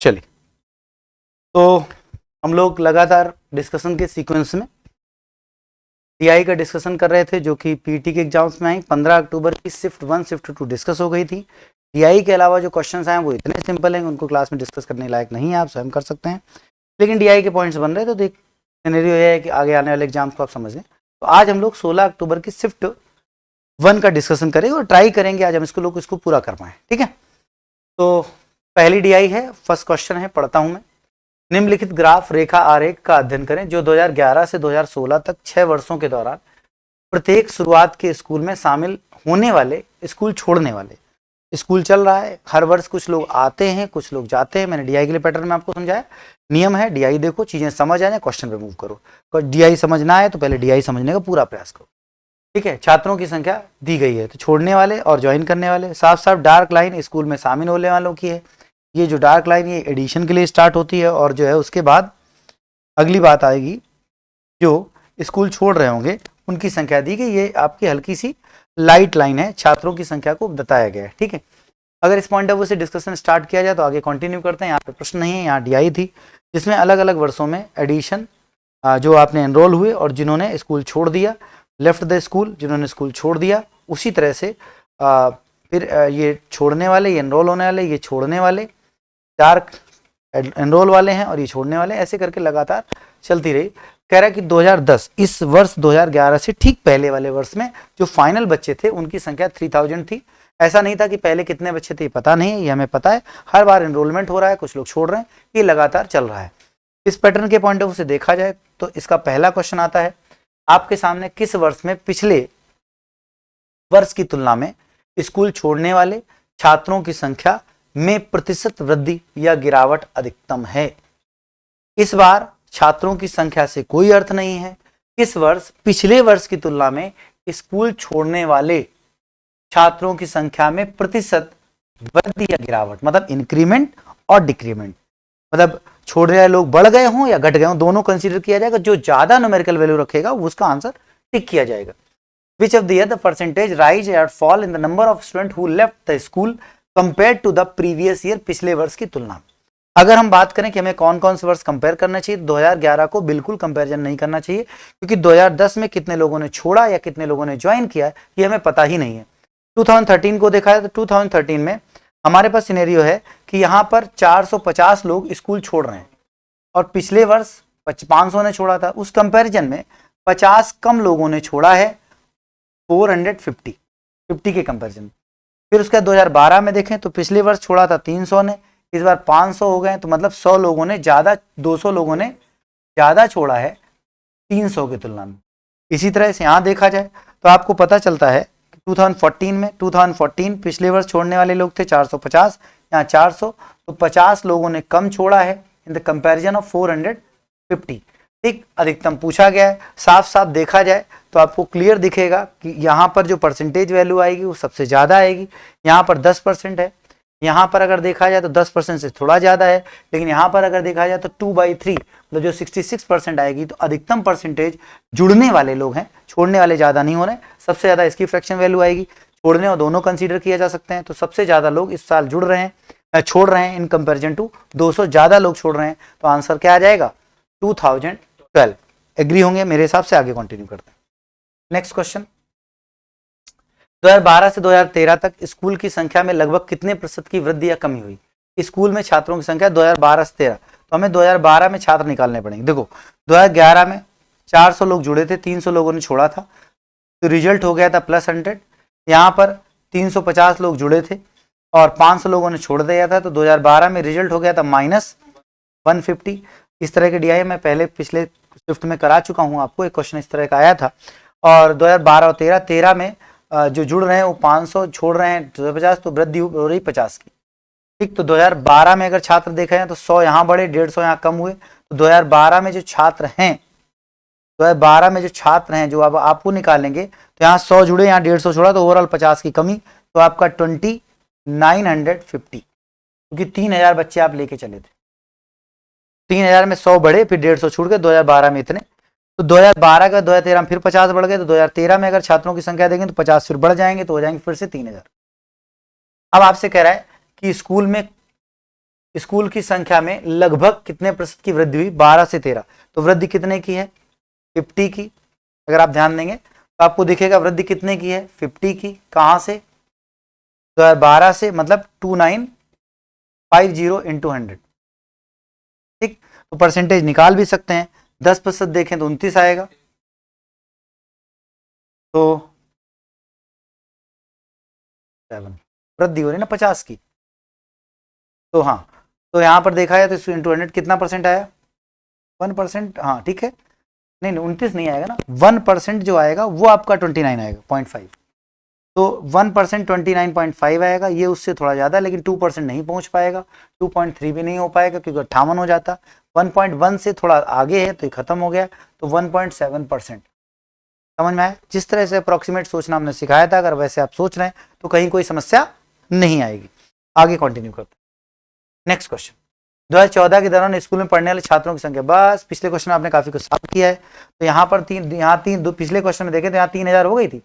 चलिए, तो हम लोग लगातार डिस्कशन के सीक्वेंस में टीआई का डिस्कशन कर रहे थे, जो कि पीटी के एग्जाम्स में आई। 15 अक्टूबर की शिफ्ट 1 शिफ्ट 2 डिस्कस हो गई थी। टीआई के अलावा जो क्वेश्चंस आए वो इतने सिंपल हैं, उनको क्लास में डिस्कस करने लायक नहीं है, आप स्वयं कर सकते हैं। लेकिन टीआई के पॉइंट्स बन रहे हैं, तो देख सिनेरियो ये है कि आगे आने वाले एग्जाम्स को आप समझ लें। तो आज हम लोग 16 अक्टूबर की शिफ्ट 1 का डिस्कशन करेंगे और ट्राई करेंगे आज हम इसको पूरा कर पाएं। ठीक है, तो पहली टीआई है, फर्स्ट क्वेश्चन है, पढ़ता हूं मैं। निम्नलिखित ग्राफ रेखा आरेख का अध्ययन करें जो 2011 से 2016 तक 6 वर्षों के दौरान प्रत्येक शुरुआत के स्कूल में शामिल होने वाले, स्कूल छोड़ने वाले, स्कूल चल रहा है, हर वर्ष कुछ लोग आते हैं कुछ लोग जाते हैं। मैंने डीआई के लिए पैटर्न में आपको समझाया, नियम है डीआई देखो, चीजें समझ आ जाए, क्वेश्चन पे मूव करो। डीआई समझना है तो पहले डीआई समझने का पूरा प्रयास करो। ठीक है, छात्रों की संख्या दी गई है, तो छोड़ने वाले और ज्वाइन करने वाले। साफ साफ डार्क लाइन स्कूल में शामिल होने वालों की है। ये जो डार्क लाइन ये एडिशन के लिए स्टार्ट होती है, और जो है उसके बाद अगली बात आएगी जो स्कूल छोड़ रहे होंगे उनकी संख्या दी गई। ये आपकी हल्की सी लाइट लाइन है, छात्रों की संख्या को बताया गया है। ठीक है, अगर इस पॉइंट ऑफ व्यू से डिस्कशन स्टार्ट किया जाए तो आगे कंटिन्यू करते हैं। यहाँ पे प्रश्न नहीं है, यहाँ डीआई थी जिसमें अलग अलग वर्षों में एडिशन जो आपने एनरोल हुए और जिन्होंने स्कूल छोड़ दिया, लेफ्ट द स्कूल, जिन्होंने स्कूल छोड़ दिया, उसी तरह से फिर ये छोड़ने वाले, ये एनरोल होने वाले, ये छोड़ने वाले, डार्क एनरोल वाले हैं और ये छोड़ने वाले, ऐसे करके लगातार चलती रही। कह रहा है कि 2010, इस वर्ष 2011 से ठीक पहले वाले वर्ष में जो फाइनल बच्चे थे उनकी संख्या 3000 थी। ऐसा नहीं था कि पहले कितने बच्चे थे पता नहीं है, ये हमें पता है। हर बार एनरोलमेंट हो रहा है, कुछ लोग छोड़ रहे हैं, ये लगातार चल रहा है। इस पैटर्न के पॉइंट ऑफ व्यू से देखा जाए तो इसका पहला क्वेश्चन आता है आपके सामने, किस वर्ष में पिछले वर्ष की तुलना में स्कूल छोड़ने वाले छात्रों की संख्या में प्रतिशत वृद्धि या गिरावट अधिकतम है। इस बार छात्रों की संख्या से कोई अर्थ नहीं है, इस वर्ष पिछले वर्ष की तुलना में स्कूल छोड़ने वाले छात्रों की संख्या में प्रतिशत वृद्धि या गिरावट, मतलब इंक्रीमेंट और डिक्रीमेंट, मतलब छोड़ने वाले लोग बढ़ गए हों या घट गए हों, दोनों कंसीडर किया जाएगा। जो ज्यादा न्यूमेरिकल वैल्यू रखेगा उसका आंसर टिक किया जाएगा। Which of the year the percentage rise or fall in the number of students who left the school compared to the previous year, पिछले वर्ष की तुलना में। अगर हम बात करें कि हमें कौन कौन से वर्ष कंपेयर करना चाहिए, 2011 को बिल्कुल कंपैरिजन नहीं करना चाहिए, क्योंकि 2010 में कितने लोगों ने छोड़ा या कितने लोगों ने ज्वाइन किया ये हमें पता ही नहीं है। 2013 को देखा है तो 2013 में हमारे पास सिनेरियो है कि यहाँ पर 450 लोग स्कूल छोड़ रहे हैं और पिछले वर्ष 500 ने छोड़ा था। उस कंपैरिजन में 50 कम लोगों ने छोड़ा है 450 के कंपैरिजन। फिर उसका 2012 में देखें तो पिछले वर्ष छोड़ा था 300 ने, इस बार 500 हो गए, तो मतलब 100 लोगों ने ज्यादा, 200 लोगों ने ज्यादा छोड़ा है 300 की तुलना में। इसी तरह से यहाँ देखा जाए तो आपको पता चलता है कि 2014 पिछले वर्ष छोड़ने वाले लोग थे 450, यहाँ 400, तो 50 लोगों ने कम छोड़ा है इन द कंपैरिजन ऑफ 450। ठीक, अधिकतम पूछा गया है। साफ साफ देखा जाए तो आपको क्लियर दिखेगा कि यहाँ पर जो परसेंटेज वैल्यू आएगी वो सबसे ज़्यादा आएगी। यहाँ पर 10% है, यहाँ पर अगर देखा जाए तो 10% से थोड़ा ज़्यादा है, लेकिन यहाँ पर अगर देखा जाए तो 2/3, मतलब जो 66% आएगी। तो अधिकतम परसेंटेज जुड़ने वाले लोग हैं, छोड़ने वाले ज़्यादा नहीं हो रहे। सबसे ज़्यादा इसकी फ्रैक्शन वैल्यू आएगी, छोड़ने और दोनों कंसीडर किया जा सकते हैं। तो सबसे ज़्यादा लोग इस साल जुड़ रहे हैं, छोड़ रहे हैं इन कंपेरिजन टू 200 ज़्यादा लोग छोड़ रहे हैं। तो आंसर क्या आ जाएगा 2012। एग्री होंगे मेरे हिसाब से, आगे कंटिन्यू करते हैं। नेक्स्ट क्वेश्चन, 2012 से 2013 तक स्कूल की संख्या में लगभग कितने प्रतिशत की वृद्धि या कमी हुई। स्कूल में छात्रों की संख्या 2012 से 13, तो हमें 2012 में छात्र निकालने पड़ेंगे। देखो 2011 में 400 लोग जुड़े थे, 300 लोगों ने छोड़ा था, तो रिजल्ट हो गया था +100। यहाँ पर 350 लोग जुड़े थे और 500 लोगों ने छोड़ दिया था, तो 2012 में रिजल्ट हो गया था -150। इस तरह के डीआई मैं पहले पिछले शिफ्ट में करा चुका हूँ आपको, एक क्वेश्चन इस तरह का आया था। और 2012 और 13 में जो जुड़ रहे हैं वो 500, छोड़ रहे हैं 250, तो वृद्धि हो रही 50 की। ठीक, तो 2012 में अगर छात्र देखे हैं तो 100 यहाँ बढ़े, 150 यहाँ कम हुए। तो 2012 में जो छात्र हैं, 2012 में जो छात्र हैं जो अब आपको निकालेंगे, तो यहाँ 100 जुड़े, यहाँ 150 छोड़ा, तो ओवरऑल 50 की कमी। तो आपका 2950, क्योंकि 3000 बच्चे आप लेके चले थे, 3000 में 100 बढ़े, फिर 150 छूट गए 2012 में इतने। तो 2012 का 2013 में फिर 50 बढ़ गए, तो 2013 में अगर छात्रों की संख्या देंगे तो 50 फिर बढ़ जाएंगे, तो हो जाएंगे फिर से 3000। अब आपसे कह रहा है कि स्कूल में स्कूल की संख्या में लगभग कितने प्रतिशत की वृद्धि हुई? 12 से 13। तो वृद्धि कितने की है? 50 की। अगर आप ध्यान देंगे तो आपको दिखेगा वृद्धि कितने की है? 50 की। कहां से? 2012 से, मतलब 2950 इंटू 100। ठीक, तो परसेंटेज निकाल भी सकते हैं। 10% देखें तो 29 आएगा। तो 7 वृद्धि हो रही ना 50 की। तो हाँ, तो यहां पर देखा है तो इंटू 100 कितना परसेंट आया? 1%। हाँ ठीक है, नहीं 29 नहीं आएगा ना, 1% जो आएगा वो आपका 29 आएगा 0.5। तो 1% 29.5 आएगा, ये उससे थोड़ा ज्यादा, लेकिन 2% नहीं पहुंच पाएगा, 2.3 भी नहीं हो पाएगा क्योंकि 58 हो जाता। 1.1 से थोड़ा आगे है तो ये खत्म हो गया, तो 1.7%। समझ में आया? जिस तरह से अप्रोक्सीमेट सोचना हमने सिखाया था, अगर वैसे आप सोच रहे हैं तो कहीं कोई समस्या नहीं आएगी। आगे कंटिन्यू करते हैं। नेक्स्ट क्वेश्चन, 2014 के दौरान स्कूल में पढ़ने वाले छात्रों की संख्या। बस पिछले क्वेश्चन आपने काफी कुछ सॉल्व किया है। तो यहाँ पर पिछले क्वेश्चन में देखें तो यहाँ 3000 हो गई थी।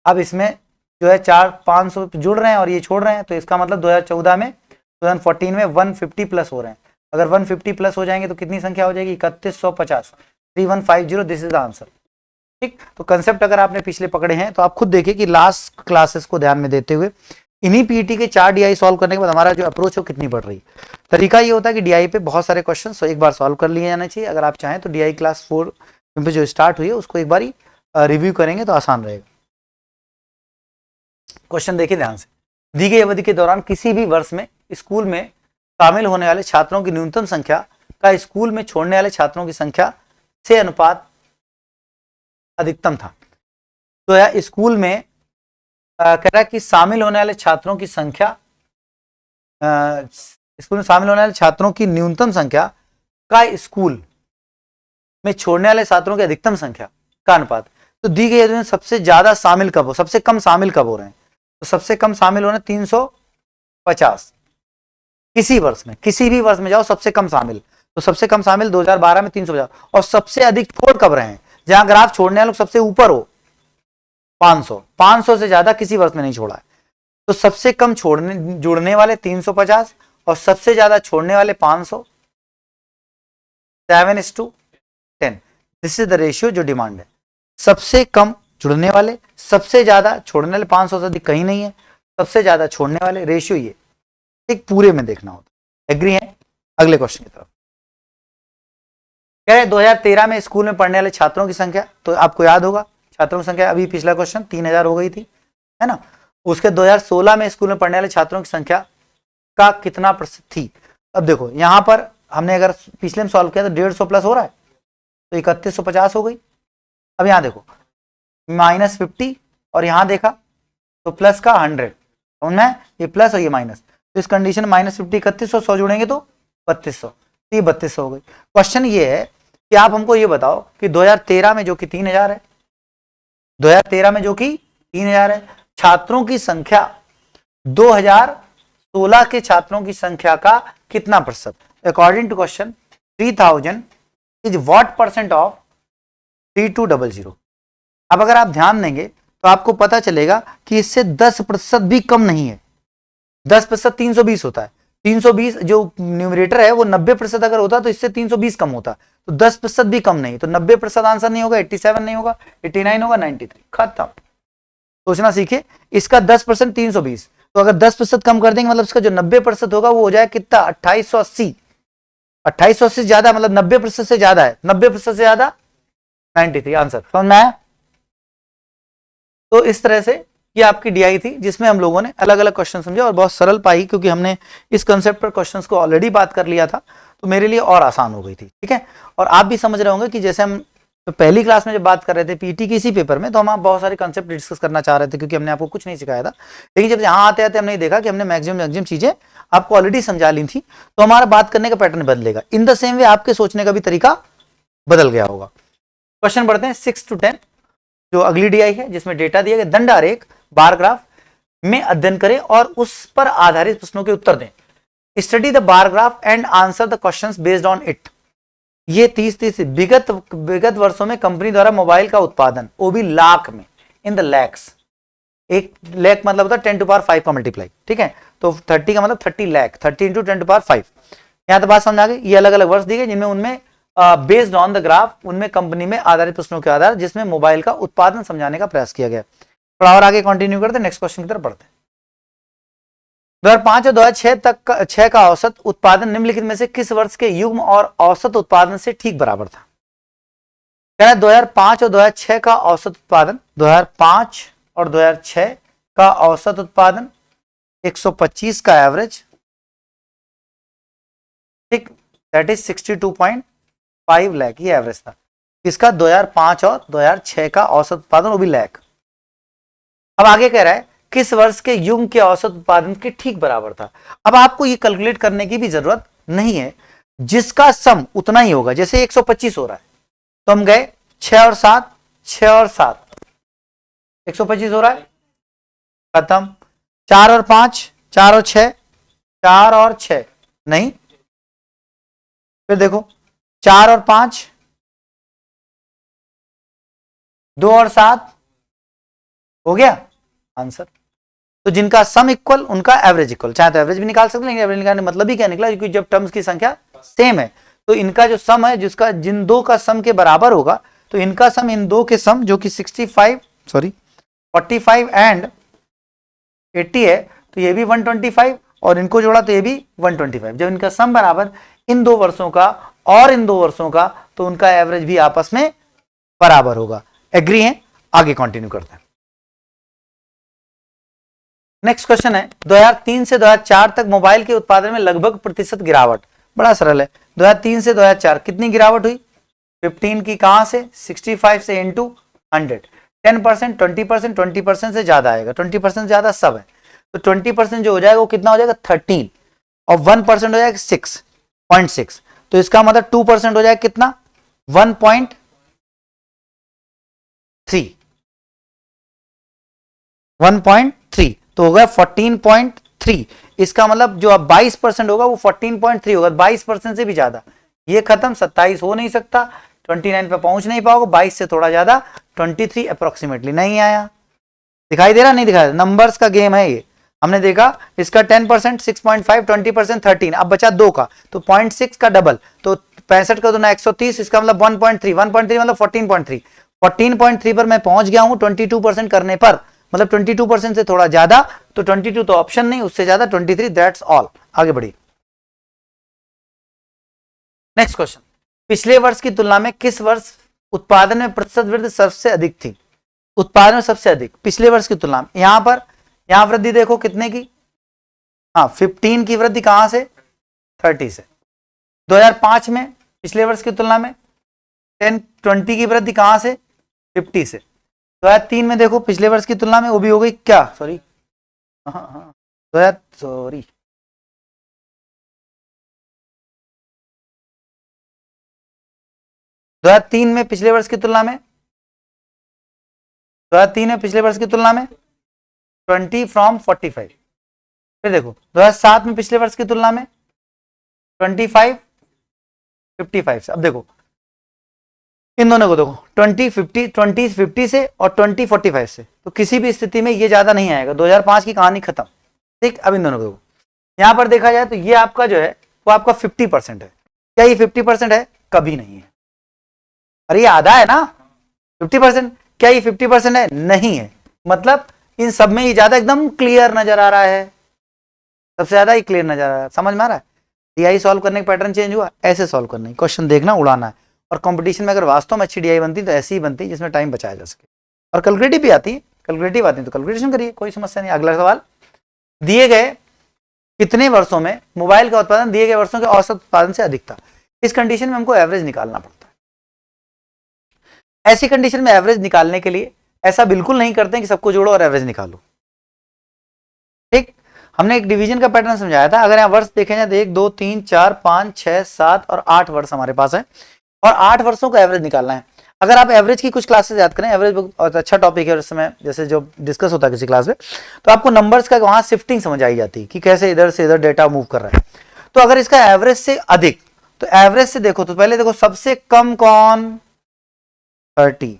अब इसमें जो है 400-500 जुड़ रहे हैं और ये छोड़ रहे हैं, तो इसका मतलब 2014 में 2014 में 150 प्लस हो रहे हैं। अगर 150 प्लस हो जाएंगे तो कितनी संख्या हो जाएगी? 3150, 3150। This is the answer. ठीक, तो कंसेप्ट अगर आपने पिछले पकड़े हैं तो आप खुद देखिए कि लास्ट क्लासेस को ध्यान में देते हुए इन्हीं पीईटी के 4 डीआई सॉल्व करने के बाद हमारा जो अप्रोच हो कितनी बढ़ रही। तरीका ये होता है कि डीआई पे बहुत सारे क्वेश्चन एक बार सॉल्व कर लिए जाना चाहिए। अगर आप चाहें तो डीआई क्लास 4 पे जो स्टार्ट हुई है उसको एक बार रिव्यू करेंगे तो आसान रहेगा। क्वेश्चन देखिए ध्यान से, दी गई अवधि के दौरान किसी भी वर्ष में स्कूल में शामिल होने वाले छात्रों की न्यूनतम संख्या का स्कूल में छोड़ने वाले छात्रों की संख्या से अनुपात अधिकतम था। तो यह स्कूल में कह रहा है कि शामिल होने वाले छात्रों की संख्या, स्कूल में शामिल होने वाले छात्रों की न्यूनतम संख्या का स्कूल में छोड़ने वाले छात्रों की अधिकतम संख्या का अनुपात। तो दी गई है सबसे ज्यादा शामिल कब हो, सबसे कम शामिल कब हो रहे हैं? तो सबसे कम शामिल हो रहे हैं 350 किसी वर्ष में, किसी भी वर्ष में जाओ सबसे कम शामिल। तो सबसे कम शामिल 2012 में 350, और सबसे अधिक छोड़ कब रहे हैं? जहां ग्राफ छोड़ने वाले सबसे ऊपर हो 500 से ज्यादा किसी वर्ष में नहीं छोड़ा है। तो सबसे कम जुड़ने वाले 350 और सबसे ज्यादा छोड़ने वाले 500, 7:10। दिस इज द रेशियो जो डिमांड है। सबसे कम जुड़ने वाले, सबसे ज्यादा छोड़ने वाले, 500 से अधिक कहीं नहीं है, सबसे ज्यादा छोड़ने वाले, रेशियो ये एक पूरे में देखना होता। एग्री है? अगले क्वेश्चन की तरफ कह रहे 2013 में स्कूल में पढ़ने वाले छात्रों की संख्या। तो आपको याद होगा छात्रों की संख्या, अभी पिछला क्वेश्चन 3000 हो गई थी, है ना। उसके 2016 में स्कूल में पढ़ने वाले छात्रों की संख्या का कितना प्रतिशत थी? अब देखो यहां पर हमने अगर पिछले में सॉल्व किया तो 150 प्लस हो रहा है, तो 3150 हो गई। अब यहां देखो -50 और यहां देखा तो प्लस का 100, समझ में? ये प्लस और ये माइनस, तो इस कंडीशन में -50 3100, 100 जुड़ेंगे तो 3200, तो ये 3200 हो गई। क्वेश्चन ये है कि आप हमको ये बताओ कि 2013 में जो कि 3000 है, 2013 में जो कि 3000 है, छात्रों की संख्या 2016 के छात्रों की संख्या का कितना प्रतिशत? According to question 3000 is what percent of 3200। अब अगर आप ध्यान देंगे तो आपको पता चलेगा कि इससे 10% भी कम नहीं है। 10% 320 होता है, 320 जो न्यूमरेटर है वो 90% अगर होता तो इससे 320 कम होता, तो 10% भी कम नहीं, तो 90% आंसर नहीं होगा, 87 नहीं होगा, 89 होगा, 93। खत्म। सोचना सीखिए, इसका 10% 320, तो अगर 10% कम कर देंगे मतलब इसका जो 90% होगा वो हो जाए कितना? 2880। 2880 ज्यादा मतलब 90% से ज्यादा है, 90% से ज्यादा 93 आंसर। समझ में आया? तो इस तरह से ये आपकी डीआई थी जिसमें हम लोगों ने अलग अलग क्वेश्चन समझे और बहुत सरल पाई, क्योंकि हमने इस कंसेप्ट पर क्वेश्चंस को ऑलरेडी बात कर लिया था, तो मेरे लिए और आसान हो गई थी। ठीक है, और आप भी समझ रहे होंगे कि जैसे हम पहली क्लास में जब बात कर रहे थे पीटी के इसी पेपर में, तो हम बहुत सारे कंसेप्ट डिस्कस करना चाह रहे थे क्योंकि हमने आपको कुछ नहीं सिखाया था। लेकिन जब यहाँ आते आते हमने देखा कि हमने मैक्सिमम चीजें आपको ऑलरेडी समझा ली थी, तो हमारा बात करने का पैटर्न बदलेगा। इन द सेम वे आपके सोचने का भी तरीका बदल गया होगा। क्वेश्चन बढ़ते हैं 6 to 10, जो अगली डीआई है जिसमें डेटा दिया गया, दंड आरेख बार ग्राफ में अध्ययन करें और उस पर आधारित प्रश्नों के उत्तर दें। Study the bar graph and answer the questions based on it. ये 30 विगत वर्षों में कंपनी द्वारा मोबाइल का उत्पादन, वो भी लाख में, इन द लैक्स, 1 लाख मतलब होता है 10 टू पावर 5 का मल्टीप्लाई, ठीक है। तो 30 का मतलब 30 लाख, 30 इंटू 10 टू पावर 5। यहाँ तो बात समझ आ गई। ये अलग अलग वर्ष दिए गए जिनमें उनमें बेस्ड ऑन द ग्राफ उनमें कंपनी में आधारित प्रश्नों के आधार जिसमें मोबाइल का उत्पादन समझाने का प्रयास किया गया। थोड़ा और आगे कंटिन्यू करते हैं, नेक्स्ट क्वेश्चन की तरफ बढ़ते हैं। 2005 और 2006 का औसत उत्पादन निम्नलिखित में से किस वर्ष के युग्म और औसत उत्पादन से ठीक बराबर था? कह रहा है 2005 और 2006 का औसत उत्पादन, 2005 और 2006 का औसत उत्पादन 125 का एवरेज, ठीक, दैट इज 62.5 लाख, ये एवरेज था किसका? 2005 और 2006 का औसत उत्पादन, वो भी लाख। अब आगे कह रहा है किस वर्ष के युग्म के औसत उत्पादन के ठीक बराबर था। अब आपको ये कैलकुलेट करने की भी जरूरत नहीं है, जिसका सम उतना ही होगा। जैसे 125 हो रहा है तो हम गए 6 और 7, 6 और 7, 125 हो रहा है, खत्म। 4 और 5, 4 और 6, 4 और 6 नहीं, फिर देखो 4 और 5, 2 और 7 हो गया आंसर। तो जिनका सम इक्वल उनका एवरेज इक्वल, चाहे तो एवरेज भी निकाल सकते हैं, लेकिन एवरेज निकालने मतलब ही क्या निकला, क्योंकि जब टर्म्स की संख्या सेम है तो इनका जो सम है जिसका जिन दो का सम के बराबर होगा, तो इनका सम इन दो के सम जो कि 45 एंड 80 है, तो ये भी 125 और इनको जोड़ा तो ये भी 125। जब इनका सम बराबर इन दो वर्षों का और इन दो वर्षों का, तो उनका एवरेज भी आपस में बराबर होगा। एग्री है? आगे कंटिन्यू करते हैं। नेक्स्ट क्वेश्चन है 2003 से 2004 तक मोबाइल के उत्पादन में लगभग प्रतिशत गिरावट। बड़ा सरल है, 2003 से 2004 कितनी गिरावट हुई? 15 की, कहां से? 65 से इंटू 100, 10%, 20%, 20% से ज्यादा आएगा, 20% ज्यादा सब है, तो 20% जो हो जाएगा वो कितना हो जाएगा? 13, और 1% हो जाएगा 6.6, तो इसका मतलब 2% हो जाएगा कितना? 1.3, तो होगा 14.3। इसका मतलब जो अब 22% होगा वो 14.3 होगा, 22% से भी ज्यादा। ये खत्म, 27 हो नहीं सकता, 29 पे पहुंच नहीं पाओगे, 22 से थोड़ा ज्यादा 23 अप्रोक्सीमेटली नहीं आया। दिखाई दे रहा? नहीं दिखाई दे रहा? नंबर्स का गेम है ये। हमने देखा इसका 10%, 6.5, 20%, 13, अब बचा 2 का, तो 0.6 का डबल, तो 65 का दुना 130, इसका मतलब 1.3, 1.3 मतलब 14.3, 14.3 पर मैं पहुंच गया हूं 22% करने पर, मतलब 22% से थोड़ा ज्यादा, तो 22 तो ऑप्शन नहीं, उससे ज्यादा 23, दैट्स ऑल। आगे बढ़िए। नेक्स्ट क्वेश्चन, पिछले वर्ष की तुलना में किस वर्ष उत्पादन में प्रतिशत वृद्धि सबसे अधिक थी? उत्पादन में सबसे अधिक पिछले वर्ष की तुलना में, यहां वृद्धि देखो कितने की? हाँ, 15 की वृद्धि, कहां से? 30 से। 2005 में पिछले वर्ष की तुलना में 20 की वृद्धि, कहां से? 50 से। 2003 में देखो पिछले वर्ष की तुलना में वो भी हो गई क्या? सॉरी, हाँ, 2003 में पिछले वर्ष की तुलना में, 2003 में पिछले वर्ष की तुलना में 20 फ्रॉम 45। फिर देखो 2007 में पिछले वर्ष की तुलना में 25 55 से। अब देखो इन दोनों को देखो, 20 से और 20 45 से, तो किसी भी स्थिति में ये ज्यादा नहीं आएगा। 2005 की कहानी खत्म, ठीक। अब इन दोनों को देखो, यहां पर देखा जाए तो ये आपका जो है वो आपका 50% है। क्या ये 50% है? कभी नहीं है। अरे ये आधा है ना 50%, क्या ये 50% है? नहीं है। मतलब इन सब में ये ज्यादा एकदम क्लियर नजर आ रहा है, सबसे ज्यादा ही क्लियर नजर आ रहा है। समझ में आ रहा है? डीआई सॉल्व करने का पैटर्न चेंज हुआ, ऐसे सॉल्व करना है, क्वेश्चन देखना, उड़ाना है। और कंपटीशन में अगर वास्तव में अच्छी डीआई बनती तो ऐसी ही बनती जिसमें टाइम बचाया जा सके। और कैलकुलेटिव भी आती है, कैलकुलेटिव आती है तो कैलकुलेशन करिए, कोई समस्या नहीं। अगला सवाल, दिए गए कितने वर्षों में मोबाइल का उत्पादन दिए गए वर्षों के औसत उत्पादन से अधिक था? इस कंडीशन में हमको एवरेज निकालना पड़ता है। ऐसी कंडीशन में एवरेज निकालने के लिए ऐसा बिल्कुल नहीं करते हैं कि सबको जोड़ो और एवरेज निकालो, ठीक। हमने एक डिवीजन का पैटर्न समझाया था। अगर यहाँ वर्ष देखे जाए तो 1 2 3 4 5 6 7 और 8 वर्ष हमारे पास है, और 8 वर्षों का एवरेज निकालना है। अगर आप एवरेज की कुछ क्लासेस याद करें, एवरेज बहुत अच्छा टॉपिक है, उस समय जैसे जो डिस्कस होता है किसी क्लास में, तो आपको नंबर्स का वहां शिफ्टिंग समझ आई जाती है कि कैसे इधर से इधर डेटा मूव कर रहा है। तो अगर इसका एवरेज से अधिक, तो एवरेज से देखो तो पहले देखो सबसे कम कौन? 30,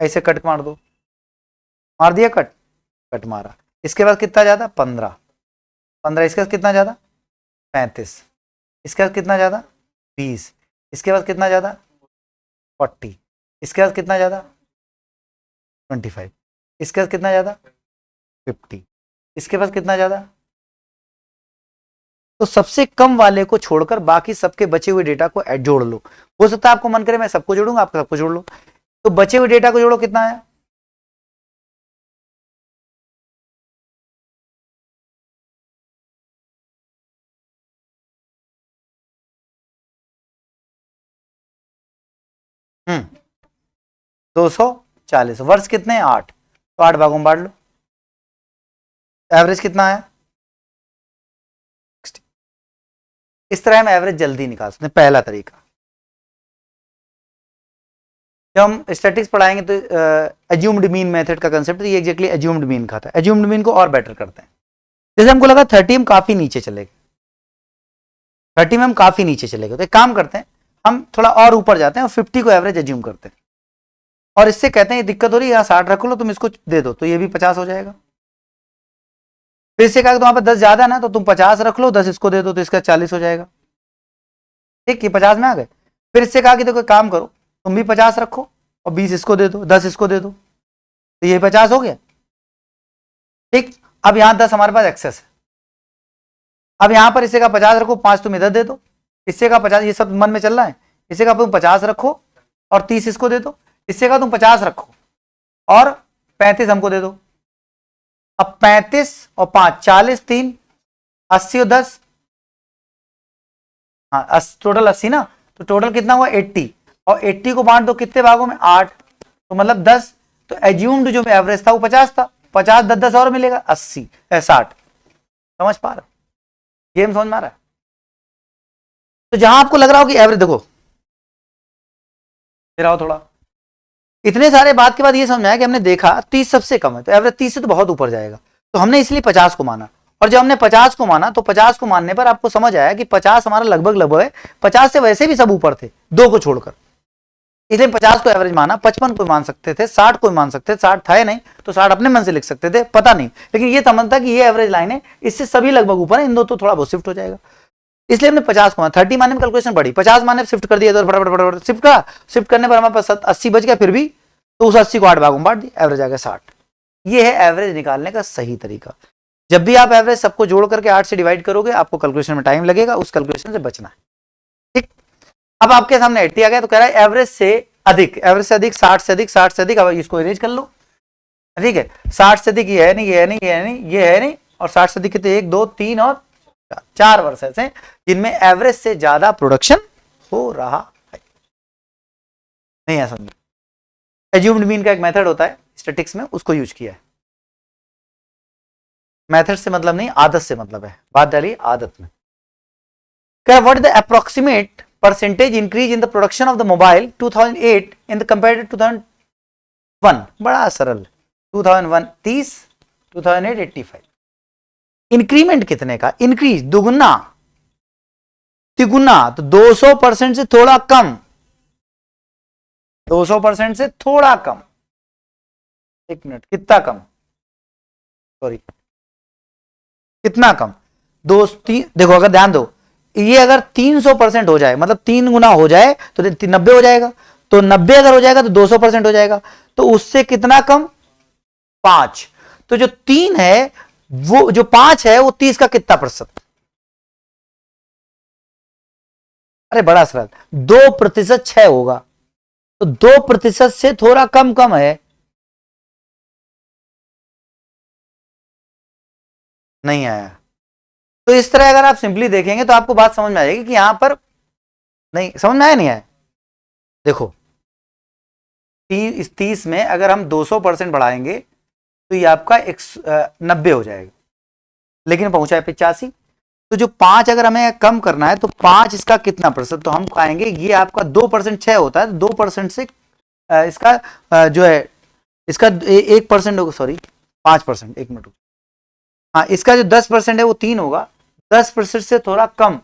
ऐसे कट मार दो, मार दिया कट, कट मारा। इसके बाद कितना ज्यादा 15, 15 इसके बाद कितना ज्यादा 35, इसके बाद कितना ज्यादा 20, इसके बाद कितना ज्यादा 40, इसके बाद कितना ज्यादा 25, इसके बाद कितना ज्यादा 50, इसके बाद कितना ज्यादा। तो सबसे कम वाले को छोड़कर बाकी सबके बचे हुए डेटा को जोड़ लो। हो सकता है आपको मन करे मैं सबको जोड़ूंगा, आप सबको जोड़ लो। तो बचे हुए डेटा को जोड़ो, कितना है हम्म 240। वर्ष कितने हैं 8, तो 8 भागों में बांट लो। एवरेज कितना है 60। इस तरह हम एवरेज जल्दी निकाल सकते हैं। पहला तरीका, जब हम स्टैटिक्स पढ़ाएंगे तो एज्यूम्ड मीन मेथड का कंसेप्ट, ये एग्जैक्टली एज्यूम्ड मीन का था। एज्यूम्ड मीन को और बेटर करते हैं। जैसे हमको लगा 30 में काफी नीचे चले गए, 30 में हम काफी नीचे चले गए, तो एक काम करते हैं हम थोड़ा और ऊपर जाते हैं और 50 को एवरेज एज्यूम करते हैं और इससे कहते हैं ये दिक्कत हो रही है, यहाँ 60 रख लो, तुम इसको दे दो तो ये भी 50 हो जाएगा। फिर इससे कहा तो वहां पर 10 ज्यादा ना, तो तुम 50 रख लो, 10 इसको दे दो तो इसका 40 हो जाएगा। ठीक, ये 50 में आ गए। फिर इससे कहा कि देखो काम करो, तुम भी 50 रखो और 20 इसको दे दो, 10 इसको दे दो, तो ये 50 हो गया। ठीक, अब यहां 10 हमारे पास एक्सेस है। अब यहां पर इससे का 50 रखो, 5 तुम इधर दे दो, इससे का 50, ये सब मन में चल रहा है। इससे का तुम 50 रखो और 30 इसको दे दो, इससे का तुम 50 रखो और 35 हमको दे दो। अब 35 और 5 40, 3 80 और 10, हाँ टोटल 80 ना, तो टोटल कितना हुआ 80, और 80 को बांट दो कितने भागों में 8, तो मतलब 10। तो एज्यूम्ड जो एवरेज था वो 50 था, 50 10 10 और मिलेगा 80 60। समझ पा रहे, गेम समझ में आ रहा है। तो जहां आपको लग रहा हो कि एवरेज, देखो फिर आओ थोड़ा, इतने सारे बात के बाद ये समझ में आया कि हमने देखा 30 सबसे कम है, तो एवरेज 30 से तो बहुत ऊपर जाएगा, तो हमने इसलिए 50 को माना। और जब हमने 50 को माना तो 50 को मानने पर आपको समझ आया कि 50 हमारा लगभग लगभग है, 50 से वैसे भी सब ऊपर थे, 2 को छोड़कर, इसलिए 50 को एवरेज माना। 55 को मान सकते थे, 60 को मान सकते थे, 60 था या नहीं तो 60 अपने मन से लिख सकते थे, पता नहीं, लेकिन ये समझता कि ये एवरेज लाइन है, इससे सभी लगभग ऊपर है, इन दो तो थोड़ा बहुत शिफ्ट हो जाएगा, इसलिए हमने 50 को माना। 30 माने में कैलकुलेशन बढ़ी, 50 माने शिफ्ट कर दिया, तो फटाफट शिफ्ट करा, शिफ्ट करने पर हमारे पास 80 बच गया, फिर भी तो उस 80 को 8 भागों में बांट दिया, एवरेज आ गया 60। ये है एवरेज निकालने का सही तरीका। जब भी आप एवरेज सबको जोड़ करके 8 से डिवाइड करोगे, आपको कैलकुलेशन में टाइम लगेगा, उस कैलकुलेशन से बचना है। ठीक, अब आपके सामने 80 आ गया, तो कह रहा है एवरेज से अधिक, एवरेज से अधिक 60 से अधिक, 60 से अधिक, अब इसको इरेज कर लो। ठीक है, 60 से अधिक ये है नहीं, ये है नहीं, ये है नहीं, ये है नहीं, और 60 से अधिक कितने 1 2 3 और 4 वर्ष ऐसे जिनमें एवरेज से ज्यादा प्रोडक्शन हो रहा है। नहीं है समझ, एज्यूम्ड मीन का एक मेथड होता है स्टैटिक्स में, उसको यूज किया है। मेथड से मतलब नहीं, आदत से मतलब है, बात डाली आदत में। क्या what is the approximate percentage increase in the production of the mobile 2008 in the compare to 2001? बड़ा सरल, 2001 30, 2008 85। इंक्रीमेंट कितने का, इंक्रीज दुगुना तिगुना, तो 200% से थोड़ा कम, 200% से थोड़ा कम, एक मिनट कितना कम, सॉरी कितना कम, देखो अगर ध्यान दो, ये अगर 300% हो जाए, मतलब 3 गुना हो जाए तो 90 हो जाएगा, तो 90 अगर हो जाएगा तो 200% हो जाएगा, तो उससे कितना कम 5। तो जो 3 है वो, जो 5 है वो 30 का कितना प्रतिशत, अरे बड़ा सरल, 2% 6 होगा, तो 2% से थोड़ा कम कम है, नहीं आया। तो इस तरह अगर आप सिंपली देखेंगे तो आपको बात समझ में आ जाएगी कि यहां पर नहीं समझ में आया, नहीं आया। देखो 30 में अगर हम 200% बढ़ाएंगे तो ये आपका 90 हो जाएगा, लेकिन पहुंचा है 85। तो जो 5 अगर हमें कम करना है तो 5 इसका कितना प्रतिशत, तो हम पाएंगे ये आपका 2% 6 होता है, 2% से इसका जो है इसका 1% होगा, सॉरी 5%, एक मिनट, हाँ इसका जो 10% है वो 3 होगा, 10% से थोड़ा कम,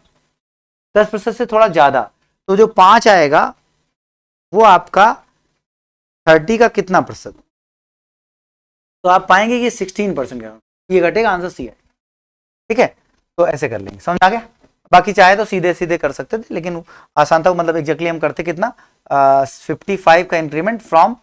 10% से थोड़ा ज्यादा, तो जो 5 आएगा वो आपका 30 का कितना प्रतिशत, तो आप पाएंगे कि 16% का ये घटेगा, आंसर सी है। ठीक है, तो ऐसे कर लेंगे, समझ आ गया। बाकी चाहे तो सीधे सीधे कर सकते थे, लेकिन आसान था, मतलब एग्जैक्टली हम करते कितना 55 का इंक्रीमेंट फ्रॉम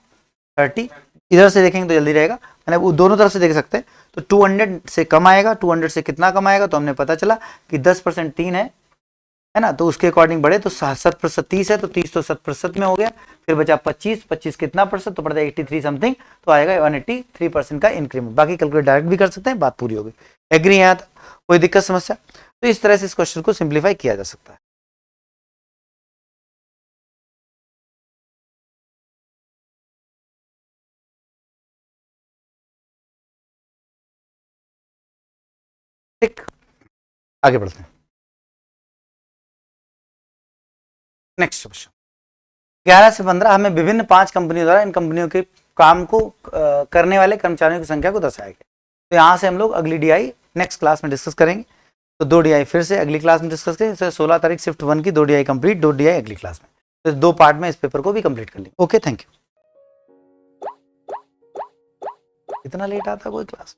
30। इधर से देखेंगे तो जल्दी रहेगा, मैंने वो दोनों तरफ से देख सकते हैं। तो 200 से कम आएगा, 200 से कितना कम आएगा, तो हमने पता चला कि 10% 3 है ना, तो उसके अकॉर्डिंग बढ़े तो 7% 30 है, तो 30 तो 7% में हो गया, फिर बचा 25 कितना परसेंट, तो पड़ता है 83 समथिंग, तो आएगा 183% का इंक्रीमेंट। बाकी कैलकुलेट डायरेक्ट भी कर सकते हैं, बात पूरी हो गई। एग्री यहाँ तक, कोई दिक्कत समस्या? तो इस तरह से इस क्वेश्चन को सिंप्लीफाई किया जा सकता है। ठीक, आगे बढ़ते हैं। नेक्स्ट क्वेश्चन 11 से 15 हमें विभिन्न 5 कंपनियों द्वारा इन कंपनियों के काम को करने वाले कर्मचारियों की संख्या को दर्शाया गया। तो यहाँ से हम लोग अगली डीआई नेक्स्ट क्लास में डिस्कस करेंगे। तो 2 डीआई फिर से अगली क्लास में डिस्कस करेंगे। 16 तारीख शिफ्ट 1 की 2 डीआई कंप्लीट, 2 डीआई अगली क्लास में, तो 2 पार्ट में इस पेपर को भी कंप्लीट कर लेंगे। Okay, thank you. इतना लेट आता कोई क्लास?